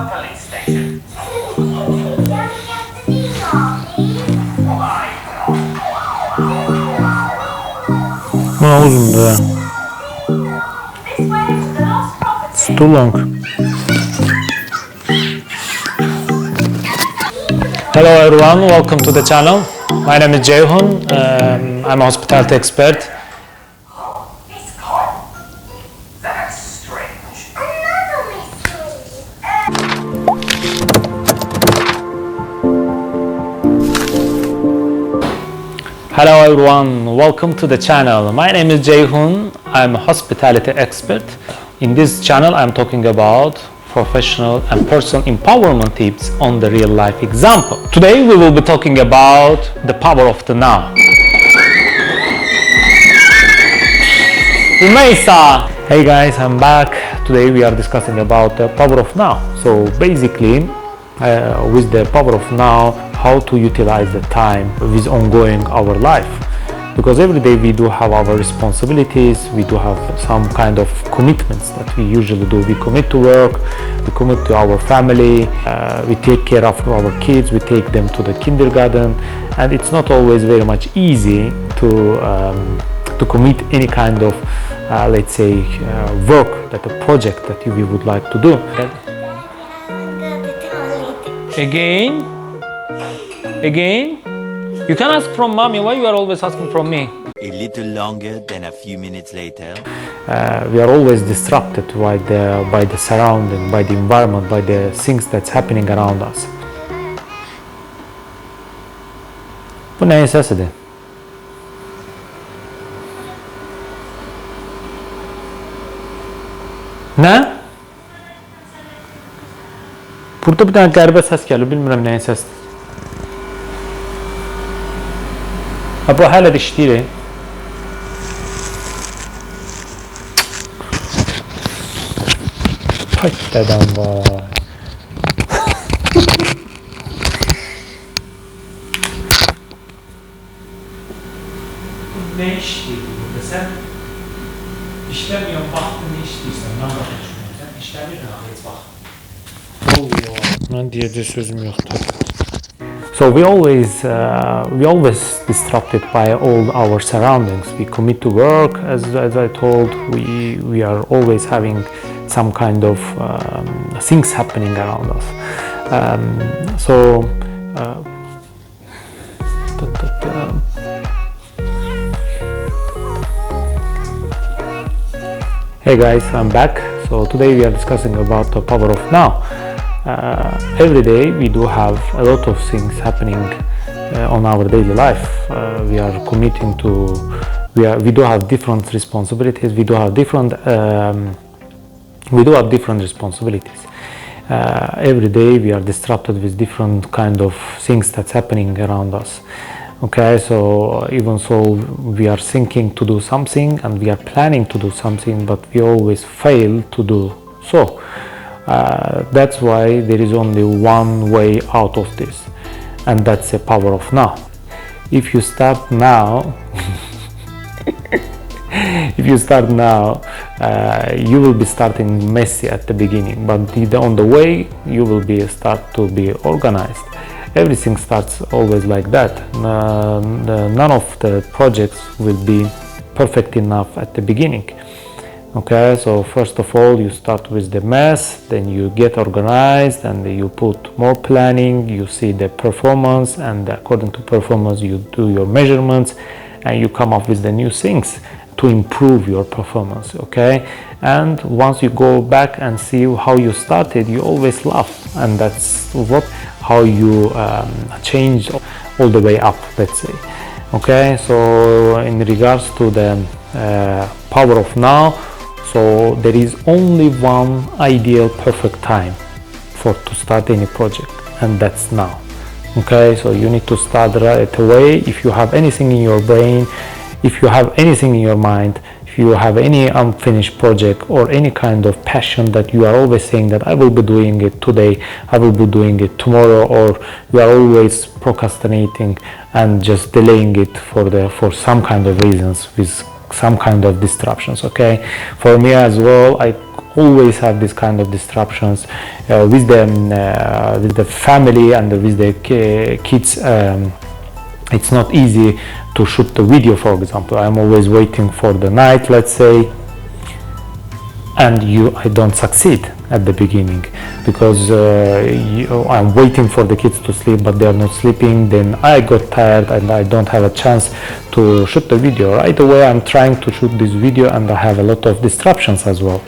police station. Buna uzundu ha. It's too long. Hello everyone, welcome to the channel. My name is Jeyhun. I'm a hospitality expert. That's strange. Hello everyone, welcome to the channel. My name is Jeyhun. I'm a hospitality expert. In this channel, I'm talking about professional and personal empowerment tips on the real life example. Today we will be talking about the power of the now. Umeysa! Hey guys, I'm back. Today we are discussing about the power of now. So basically, with the power of now, how to utilize the time with ongoing our life. Because every day we do have our responsibilities, we do have some kind of commitments that we usually do. We commit to work, we commit to our family, we take care of our kids, we take them to the kindergarten, and it's not always very much easy to commit any kind of, let's say, work, that a project that we would like to do. Again? You can ask from mommy. Why you are always asking from me? A little longer than a few minutes later. We are always disrupted by the surrounding, by the environment, by the things that's happening around us. Bu neyin sesidir? Ne? Burada bir tane qəribə səs gəlir, bilmirəm nəyin səsidir. Ha, bu hələ də işləyir. Ay, dədəm var. Ne işləyir burada? Sən işləmiyorsun, baxdın, ne işləyirsən? Nə vaxt düşünürsən? Sən işləmiyorsun, heç bax. Mən deyəcək sözüm yoxdur. So we always disrupted by all our surroundings. We commit to work, as I told. We are always having some kind of things happening around us. Hey guys, I'm back. So today we are discussing about the power of now. Every day we do have a lot of things happening on our daily life. We are committing to, we do have different responsibilities. We do have different responsibilities. Every day we are disrupted with different kind of things that's happening around us. Okay, so even so we are thinking to do something and we are planning to do something, but we always fail to do so. That's why there is only one way out of this, and that's the power of now. If you start now, you will be starting messy at the beginning, but on the way you will start to be organized. Everything starts always like that. None of the projects will be perfect enough at the beginning. Okay, so first of all you start with the mess, then you get organized and you put more planning, you see the performance, and according to performance you do your measurements and you come up with the new things to improve your performance. Okay, and once you go back and see how you started, you always laugh, and that's how you change all the way up, let's say. Okay, so in regards to the power of now, so there is only one ideal perfect time to start any project, and that's now. Okay, so you need to start right away. If you have anything in your brain, if you have anything in your mind, if you have any unfinished project or any kind of passion that you are always saying that I will be doing it today, I will be doing it tomorrow, or you are always procrastinating and just delaying it for some kind of reasons with some kind of disruptions. Okay, for me as well, I always have this kind of disruptions with the family and with the kids. It's not easy to shoot the video, for example. I'm always waiting for the night, let's say, and I don't succeed at the beginning because I'm waiting for the kids to sleep, but they are not sleeping. Then I got tired and I don't have a chance to shoot the video. Right away I'm trying to shoot this video and I have a lot of disruptions as well.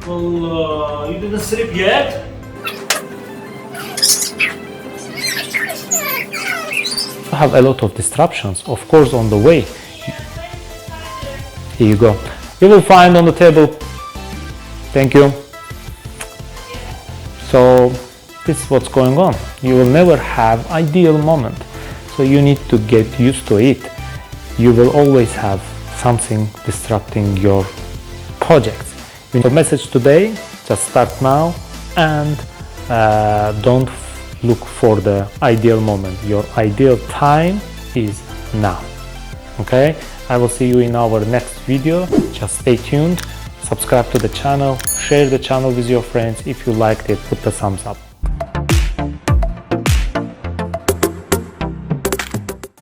Well, you didn't sleep yet? I have a lot of disruptions, of course, on the way. Here you go. You will find on the table. Thank you. So this is what's going on. You will never have ideal moment. So you need to get used to it. You will always have something disrupting your projects. The message today, just start now and don't look for the ideal moment. Your ideal time is now. Okay, I will see you in our next video. Just stay tuned, subscribe to the channel, share the channel with your friends. If you liked it, put the thumbs up.